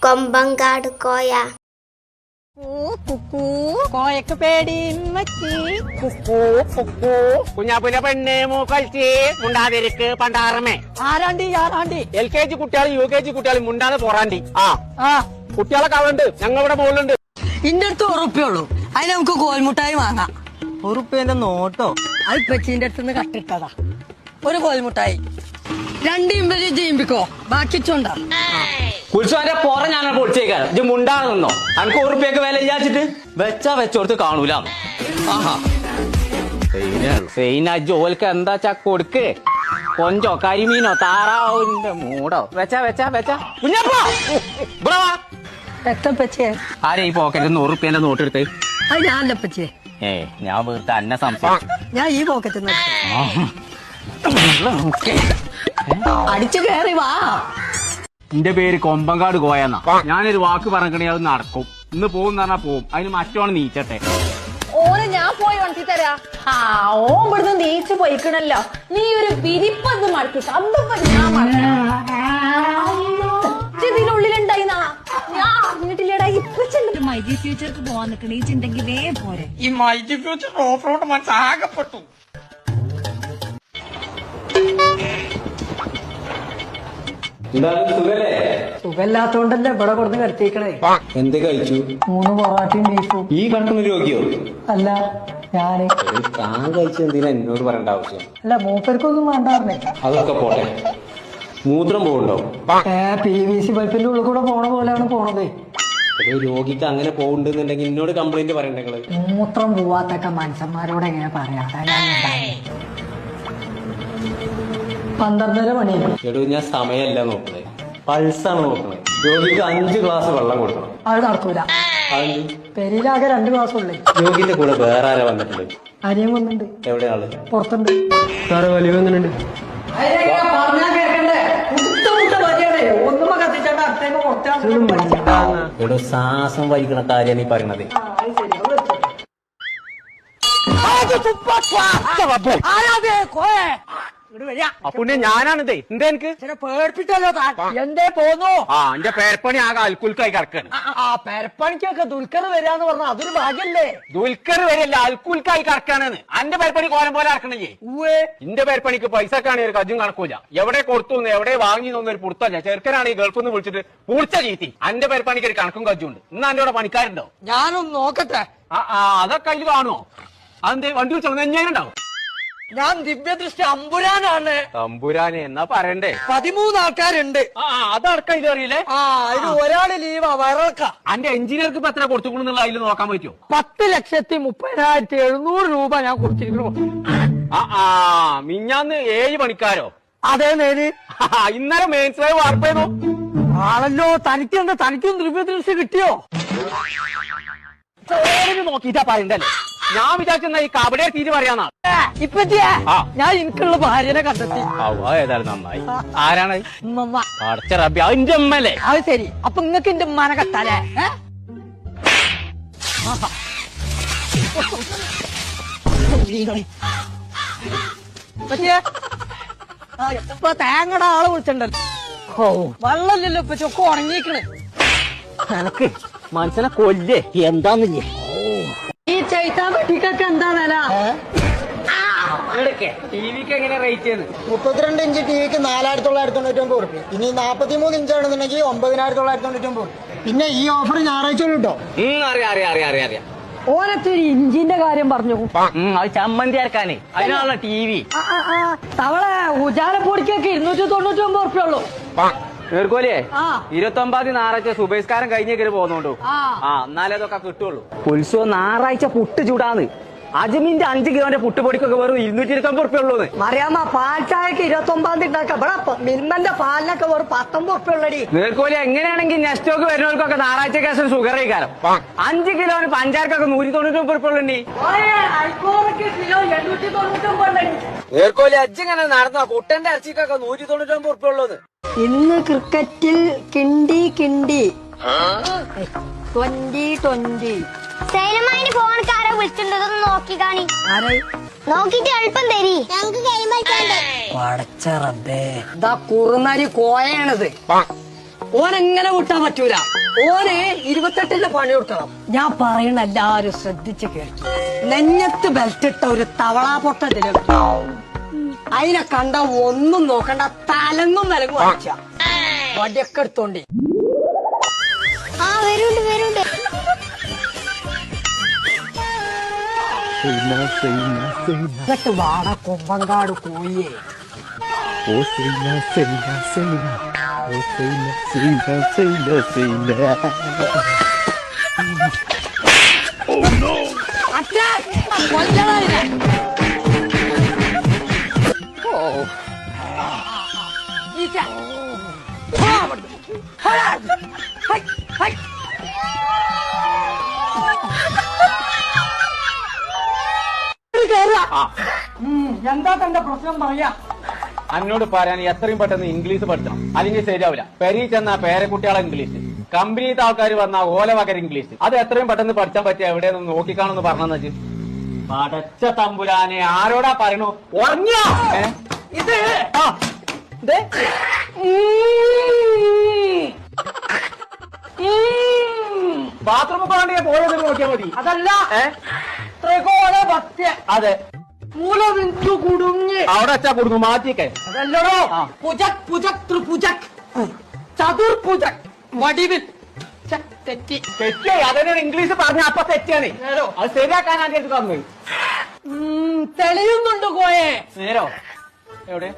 കൊമ്പങ്കാട് കോയ. കോയക്ക് പേടി കുഞ്ഞാപ്പുന പെണ്ണ് മൂക്കളിച്ച് മുണ്ടാതിരിക്ക് പണ്ടാറമേ. ആരാണ്ടി LKG കുട്ടികൾ UKG കുട്ടികൾ മുണ്ടാതെ പോറാണ്ടി. കുട്ടികളൊക്കെ അവിടെ ഞങ്ങളുടെ മുകളിലുണ്ട്. ഇന്റെ അടുത്ത് ഉറുപ്പുള്ളൂ. അതിന് നമുക്ക് കോൽമുട്ടായി വാങ്ങാം. ഉറുപ്പേന്റെ നോട്ടോ? അത് പ്രച്ചീന്റെ അടുത്ത് നിന്ന് കട്ടിട്ടതാ. ഒരു കോൽമുട്ടായി 2 ഇമ്പരി ജീമ്പിക്കോ ബാക്കിച്ചോണ്ടാ. കുൽസുവാന്റെ പോറ ഞാൻ പൊളിച്ചേക്കാരം. ഇത് മുണ്ടാണ് നിന്നോ. അനക്ക് ഉറുപ്പിയൊക്കെ വില വിചാരിച്ചിട്ട് വെച്ചോടത്ത് കാണൂല. ജോലിക്ക് എന്താ കൊടുക്ക്. കൊഞ്ചോ കരിമീനോ താറാവിന്റെ മൂടോ വെച്ചാ കുഞ്ഞപ്പാ എത്തപ്പച്ചേ ആരെ ഈ പോക്കറ്റ് 100 റുപ്യന്റെ നോട്ട് എടുത്ത്. അത് ഞാനല്ല പച്ചേ. ഞാൻ വെറുതെ അന്നെ സംസാരിച്ചു. ഞാൻ ഈ പോക്കറ്റ് അടിച്ചു കയറി വാ. എന്റെ പേര് കൊമ്പങ്കാട് കോയെന്നാ. ഞാനൊരു വാക്ക് പറഞ്ഞേ അത് നടക്കും. ഇന്ന് പോകുന്ന പറഞ്ഞാ പോവും. അതിന് മറ്റോണ് നീച്ചട്ടെ. ഓനെ ഞാൻ പോയി ഉണർത്തി തരാ. ഓൻ ഇവിടുന്ന് നീച്ചു പോയിക്കണല്ലോ. നീ ഒരു വിരിപ്പത് മടക്കി അതൊക്കെ ഇതിനുള്ളിലുണ്ടായിന്നാ ഞാൻ അറിഞ്ഞിട്ടില്ലടാ. ഇപ്പൊ മൈജി ഫ്യൂച്ചർക്ക് പോവാൻ നിക്കണേ ചിണ്ടെങ്കിലേ പോരെ. ഈ മൈജി ഫ്യൂച്ചർ ഓഫ് റോഡ് മനസ്സാകപ്പെട്ടു. സുഖമില്ലാത്തോണ്ടല്ലേ ഇവിടെ കൊടുന്ന് കിടത്തിക്കണേ. എന്ത് കഴിച്ചു? 3 പൊറാട്ടയും ബീഫും. ഈ കണക്കുന്ന രോഗിയോ? അല്ല ഞാന് താൻ കഴിച്ചു എന്തിനാ എന്നോട് പറയേണ്ട ആവശ്യം? അല്ല മൂപ്പർക്കൊന്നും വേണ്ടായിരുന്നേ. അതൊക്കെ പോട്ടെ. മൂത്രം പോകണ്ടോ? PVC പൈപ്പിന്റെ ഉള്ളിൽ കൂടെ പോണ പോലെയാണ് പോണത്. രോഗിക്ക് അങ്ങനെ പോകണ്ടെന്നുണ്ടെങ്കിൽ എന്നോട് കംപ്ലൈന്റ് പറയണ്ടേ? മൂത്രം പോവാത്തൊക്കെ മനുഷ്യന്മാരോട് എങ്ങനെ പറയാ? 12:30 മണി. എടോ ഞാൻ സമയമല്ല നോക്കണേ, പൾസാണ് നോക്കണേ. രോഗിക്ക് 5 ഗ്ലാസ് വെള്ളം കൊടുക്കണം. അത് നടക്കൂല. പെരിയിലാകെ 2 ഗ്ലാസ് ഉള്ളേ. രോഗിന്റെ കൂടെ വേറെ ആരാ വന്നിട്ടുണ്ട്? അരിയും വന്നിട്ടുണ്ട്. എവിടെയാള്? പുറത്തുണ്ട്. സാറ് വലിയ വന്നിട്ടുണ്ട്. എടോ ശ്വാസം വലിക്കണ കാര്യം നീ പറയണത്. അപ്പുണ്യ ഞാനാണിതേ. എന്താ എനിക്ക് പേടിപ്പിച്ചല്ലോ എന്തേ പോന്നു? എന്റെ പേരപ്പണി ആകെ അൽക്കുൽക്കായി കിടക്കാണ്. പേരപ്പണിക്കൊക്കെ ദുൽഖർ വരാന്ന് പറഞ്ഞ അതൊരു ഭാഗ്യല്ലേ? ദുൽഖർ വരെയല്ല, അൽക്കുൽക്കായി കിടക്കാണെന്ന്. അന്റെ പേരപ്പണി കോലം പോലെ ഇറക്കണില്ലേ? എന്റെ പേരപ്പണിക്ക് പൈസക്കാണ് ഒരു കജ്ജും കണക്കൂല. എവിടെ കൊടുത്തു എവിടെ വാങ്ങി ഒരു പുറത്തല്ല. ചെറുക്കനാണ് ഈ ഗൾഫിൽ നിന്ന് വിളിച്ചിട്ട് പൂർച്ച ചീത്തി. അന്റെ പേരപ്പണിക്ക് ഒരു കണക്കും കജ്ജുണ്ട്. ഇന്ന് എന്റെ കൂടെ പണിക്കാരുണ്ടോ? ഞാനൊന്ന് നോക്കട്ടെ. അതൊക്കെ അതിൽ കാണുമോ? അതെന്തേ വണ്ടി വിളിച്ചോ? നെഞ്ഞാനുണ്ടാവും. ഞാൻ ദിവ്യദൃഷ്ടി അമ്പുരാനാണ്. തമ്പുരാനെ എന്നാ പറയണ്ടേ? 13 ആൾക്കാരുണ്ട്. അതടക്കം ഇത് അറിയില്ലേ? അതിന് ഒരാള് ലീവാ വയറക്ക. അന്റെ എഞ്ചിനീയർക്ക് ഇപ്പൊ എത്ര കൊടുത്തുകൊണ്ടെന്നുള്ള അതിൽ നോക്കാൻ പറ്റുമോ? 10,30,700 രൂപ ഞാൻ കൊടുത്തിരിക്കണു. മിഞ്ഞാന്ന് 7 പണിക്കാരോ? അതേ നേര്. ഇന്നലെ മെയിൻസ് വാർപ്പേന്നോ ആണല്ലോ. തനിക്കും ദിവ്യദൃഷ്ടി കിട്ടിയോ? നോക്കിട്ടാ പറയണ്ടല്ലേ. ഞാൻ വിചാരിച്ചെന്നാ ഈ കബഡിയെ തീരെ പറയാന്നാ. ഇപ്പറ്റിയാ ഞാൻ എനിക്കുള്ള ഭാര്യനെ കണ്ടെത്തി. ഏതായാലും നന്നായി. ആരാണ്? ഉമ്മ. അടച്ച റബ്ബി, അതിന്റെ ഉമ്മല്ലേ? അത് ശരി. അപ്പൊ നിങ്ങക്ക് എന്റെ ഉമ്മാനെ കത്താലേ? ഇപ്പൊ തേങ്ങയുടെ ആള് വിളിച്ചിട്ടുണ്ടല്ലോ. വെള്ളമില്ലല്ലോ ഇപ്പൊ ചൊക്കെ ഉണങ്ങിക്കണ്. എനക്ക് മനസ്സിനെ കൊല്ലേ എന്താന്നില്ലേ? ഈ ചൈത്താൻ പെട്ടിക്കൊക്കെ എന്താ വില? ടിവിക്ക് എങ്ങനെ റേറ്റ് ചെയ്യുന്നത്? 32 ഇഞ്ച് ടിവിക്ക് 4,999 റുപ്യ. ഇനി 43 ഇഞ്ച് ആണെന്നുണ്ടെങ്കിൽ 9,999 റുപ്യ. പിന്നെ ഈ ഓഫർ ഞായറാഴ്ച കേട്ടോ. അറിയാം. ഓനത്തെ ഒരു ഇഞ്ചിന്റെ കാര്യം പറഞ്ഞു. അത് ചമ്മന്തി അരക്കാനേ, അതിനാണല്ലോ TV. തവളെ ഉജാലപ്പൊടിക്കൊക്കെ 299 റുപ്യ ഉള്ളൂ. നേർക്കോലിയേ 29 ഞായറാഴ്ച സുബൈസ്കാരം കഴിഞ്ഞേക്ക് പോകുന്നുണ്ടോ? എന്നാലേ അതൊക്കെ കിട്ടുള്ളൂ. ഉത്സവം ഞായറാഴ്ച പുട്ട് ചൂടാന്ന്. അജ്മിന്റെ 5 കിലോന്റെ പുട്ടുപൊടിക്കൊക്കെ വെറും 229 റുപ്യ ഉള്ളൂ. അറിയാമ പാൽ ചായക്ക് 29 ഉണ്ടാക്കാം. മിൽമന്റെ പാലിനൊക്കെ വെറും 19 റുപ്യ ഉള്ളടി. നേർക്കോലി എങ്ങനെയാണെങ്കിൽ നെസ്റ്റോക്ക് വരുന്നവർക്കൊക്കെ ഞായറാഴ്ച കേസം ഷുഗർ കഴിക്കാരം. 5 കിലോന് പഞ്ചാരക്കൊക്കെ 199 റുപ്യ ഉള്ളു. നേർക്കോലി അജ്ജിങ്ങനെ നടന്ന കുട്ടന്റെ ഇറച്ചിക്കൊക്കെ 199 റുപ്യ ഉള്ളത്. ഇന്ന് ക്രിക്കറ്റിൽ കിണ്ടി 2020. സൈലമായിന് ഫോൺക്കാരെ വിളിച്ചിട്ടുണ്ടോ നോക്കി കാണി. നോക്കിട്ട് എളുപ്പം തരി. ഞങ്ങക്ക് ഗെയിം കളിക്കാണ്ട്. പടച്ച റബ്ബേ, ഇതാ കുറുനരി കോയാണിത്. ഓനെങ്ങനെ വിട്ടാൻ പറ്റൂല. ഓന് 28ന്റെ പണി കൊടുക്കണം. ഞാൻ പറയണ എല്ലാരും ശ്രദ്ധിച്ച് കേൾക്കും. നെഞ്ഞത്ത് ബെൽറ്റ് ഇട്ട ഒരു തവള പൊട്ട അതിനെ കണ്ട ഒന്നും നോക്കണ്ട, തലങ്ങും വിലങ്ങും അടിച്ച വടിയൊക്കെ എടുത്തോണ്ടി. ആ വരുണ്ട് വരുണ്ട്. എന്നിട്ട് വാട കൊമ്പങ്കാട് കോഴിയെ. എന്താ തന്റെ പ്രശ്നം പറയാ? എന്നോട് പറയാൻ എത്രയും പെട്ടെന്ന് ഇംഗ്ലീഷ് പഠിക്കണം, അല്ലെങ്കിൽ ശരിയാവില്ല. പെരീ ചെന്ന പേരക്കുട്ടികളെ ഇംഗ്ലീഷ്, കമ്പനിയിലത്തെ ആൾക്കാർ വന്ന ഓല വകര ഇംഗ്ലീഷ്, അത് എത്രയും പെട്ടെന്ന് പഠിച്ചാൻ പറ്റിയ എവിടെയൊന്നും നോക്കിക്കാണെന്ന് പറഞ്ഞെന്ന് വെച്ച്. പടച്ച തമ്പുരാനെ, ആരോടാ പറയണു? ഉറങ്ങിയോ? ഇത് ബാത്റൂമിൽ പോകണ്ടേ പോയത് നോക്കിയാൽ മതി. അതല്ല, ത്രികോണ ഭക്തി. അതെ, മൂലവിഞ്ചു കുടുങ്ങി. അവിടെ വെച്ചാ കൊടുക്കും, മാറ്റിക്കേ. അതല്ലടോ, പുജക് പുജക് ത്രിപുജക് ചതുർഭുജക് വടിവിൽ തെറ്റി. തെറ്റേ, അതിനൊരു ഇംഗ്ലീഷ് പറഞ്ഞ അപ്പൊ തെറ്റാണ്. അത് ശരിയാക്കാൻ ആദ്യം തന്നു. തെളിയുന്നുണ്ട് കോയെ. നേരോ എവിടെ?